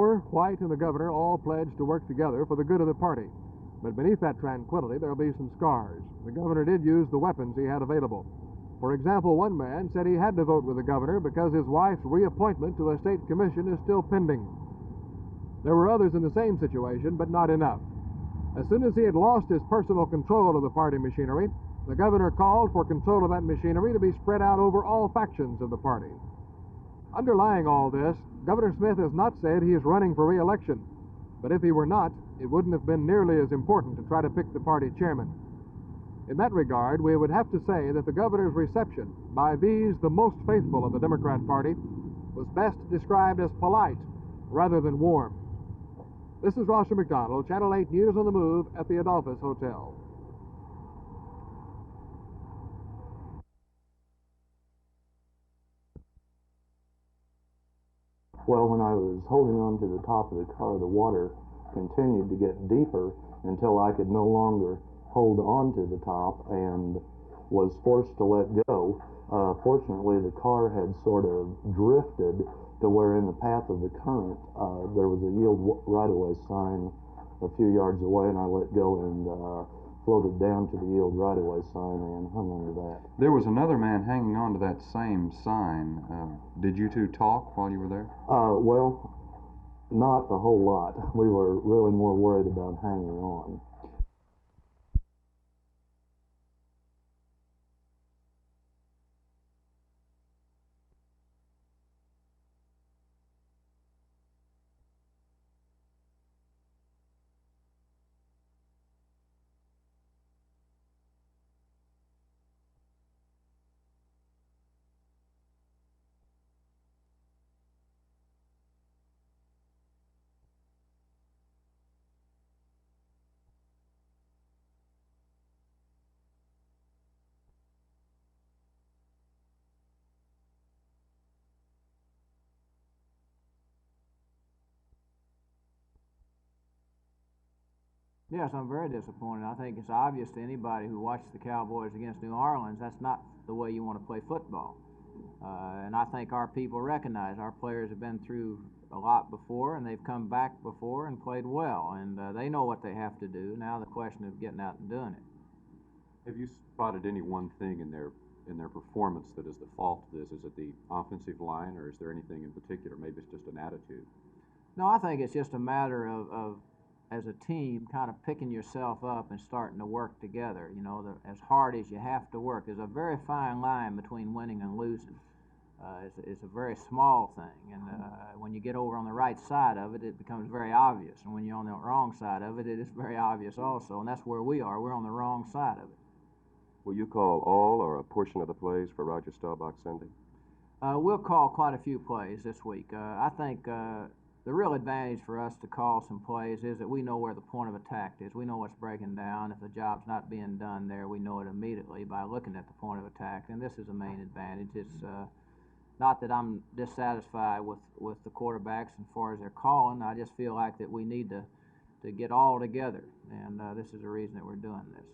Orr, White, and the governor all pledged to work together for the good of the party. But beneath that tranquility, there'll be some scars. The governor did use the weapons he had available. For example, one man said he had to vote with the governor because his wife's reappointment to a state commission is still pending. There were others in the same situation, but not enough. As soon as he had lost his personal control of the party machinery, the governor called for control of that machinery to be spread out over all factions of the party. Underlying all this, Governor Smith has not said he is running for re-election, but if he were not, it wouldn't have been nearly as important to try to pick the party chairman. In that regard, we would have to say that the governor's reception by these, the most faithful of the Democrat Party, was best described as polite rather than warm. This is Roger McDonald, Channel 8 News on the Move at the Adolphus Hotel. Well, when I was holding on to the top of the car, the water continued to get deeper until I could no longer hold on to the top and was forced to let go. Fortunately, the car had sort of drifted to where in the path of the current there was a yield right-of-way sign a few yards away, and I let go and floated down to the yield right-of-way sign and hung onto that. There was another man hanging on to that same sign. Did you two talk while you were there? Well, not a whole lot. We were really more worried about hanging on. Yes, I'm very disappointed. I think it's obvious to anybody who watches the Cowboys against New Orleans that's not the way you want to play football. And I think our people recognize our players have been through a lot before, and they've come back before and played well, and they know what they have to do. Now the question of getting out and doing it. Have you spotted any one thing in their performance that is the fault of this? Is it the offensive line, or is there anything in particular? Maybe it's just an attitude. No, I think it's just a matter of as a team, kind of picking yourself up and starting to work together. You know, as hard as you have to work. There's a very fine line between winning and losing. It's a very small thing, and when you get over on the right side of it, it becomes very obvious. And when you're on the wrong side of it, it is very obvious also, and that's where we are. We're on the wrong side of it. Will you call all or a portion of the plays for Roger Staubach Sunday? We'll call quite a few plays this week. I think the real advantage for us to call some plays is that we know where the point of attack is. We know what's breaking down. If the job's not being done there, we know it immediately by looking at the point of attack, and this is a main advantage. It's not that I'm dissatisfied with the quarterbacks as far as they're calling. I just feel like that we need to get all together, and this is the reason that we're doing this.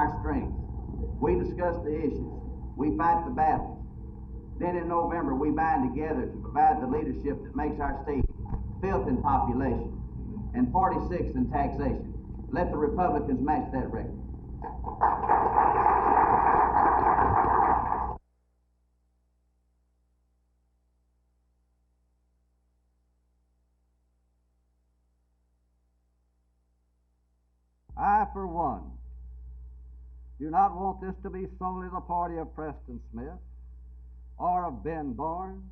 our strengths. We discuss the issues. We fight the battles. Then in November, we bind together to provide the leadership that makes our state 5th in population and 46th in taxation. Let the Republicans match that record. I, for one, do not want this to be solely the party of Preston Smith, or of Ben Barnes,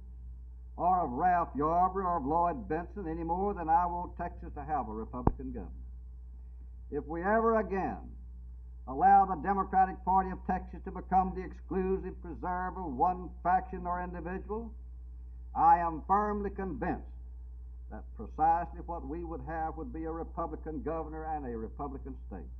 or of Ralph Yarborough, or of Lloyd Benson, any more than I want Texas to have a Republican governor. If we ever again allow the Democratic Party of Texas to become the exclusive preserver of one faction or individual, I am firmly convinced that precisely what we would have would be a Republican governor and a Republican state.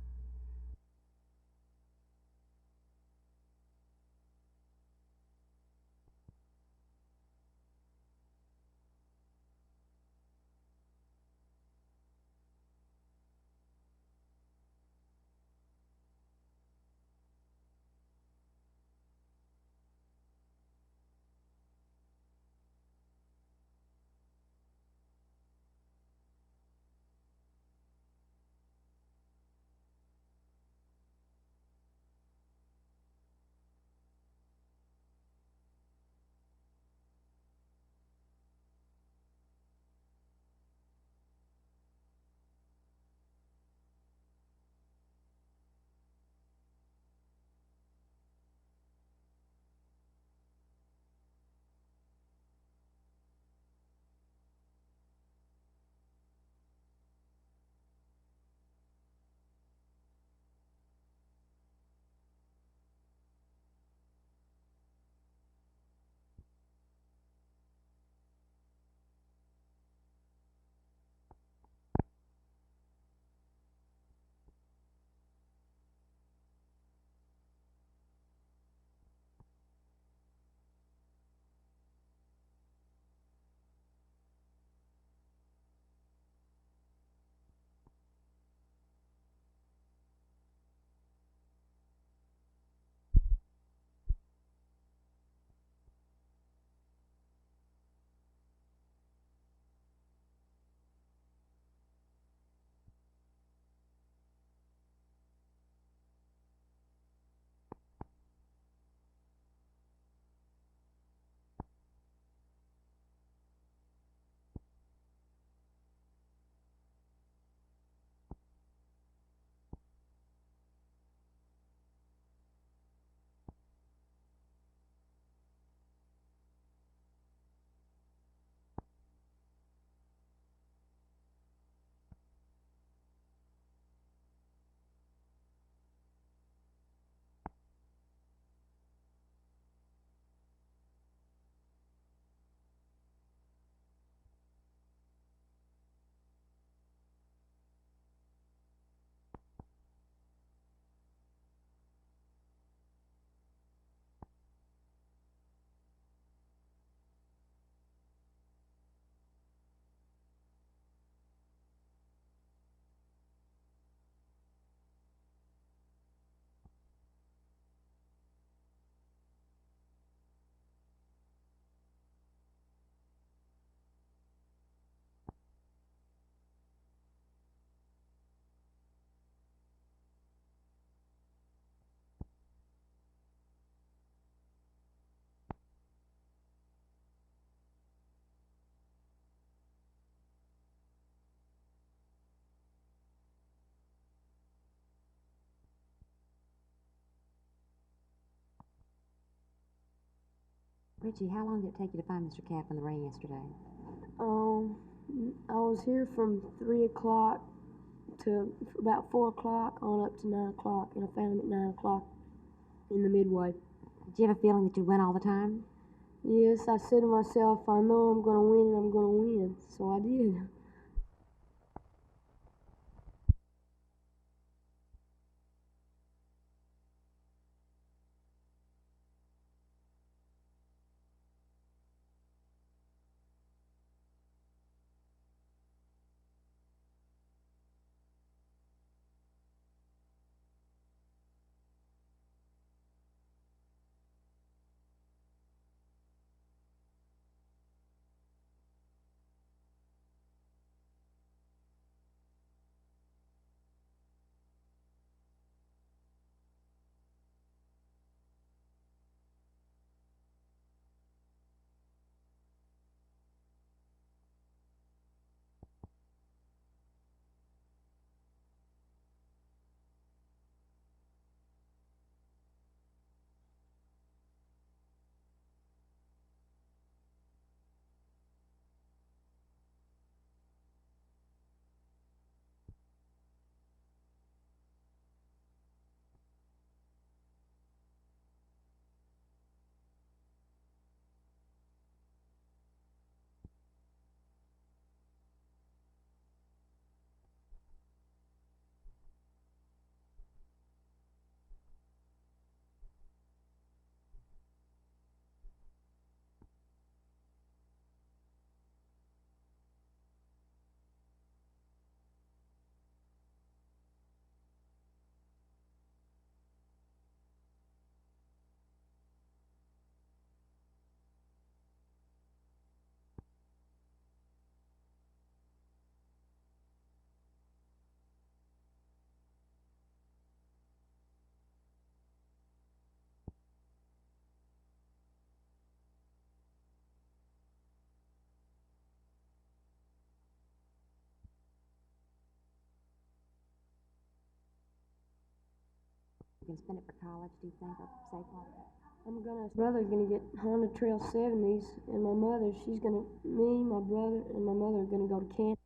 Richie, how long did it take you to find Mr. Cap in the rain yesterday? I was here from 3 o'clock to about 4 o'clock on up to 9 o'clock, and I found him at 9 o'clock in the midway. Did you have a feeling that you'd win all the time? Yes, I said to myself, I know I'm going to win and I'm going to win, so I did. You can spend it for college, do you think, or save part of it? Brother's gonna get Honda Trail 70s, and my mother, me, my brother, and my mother are gonna go to camp.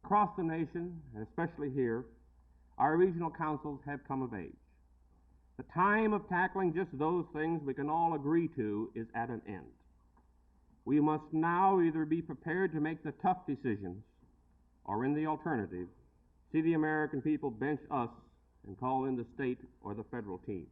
Across the nation, and especially here, our regional councils have come of age. The time of tackling just those things we can all agree to is at an end. We must now either be prepared to make the tough decisions, or in the alternative, see the American people bench us and call in the state or the federal team.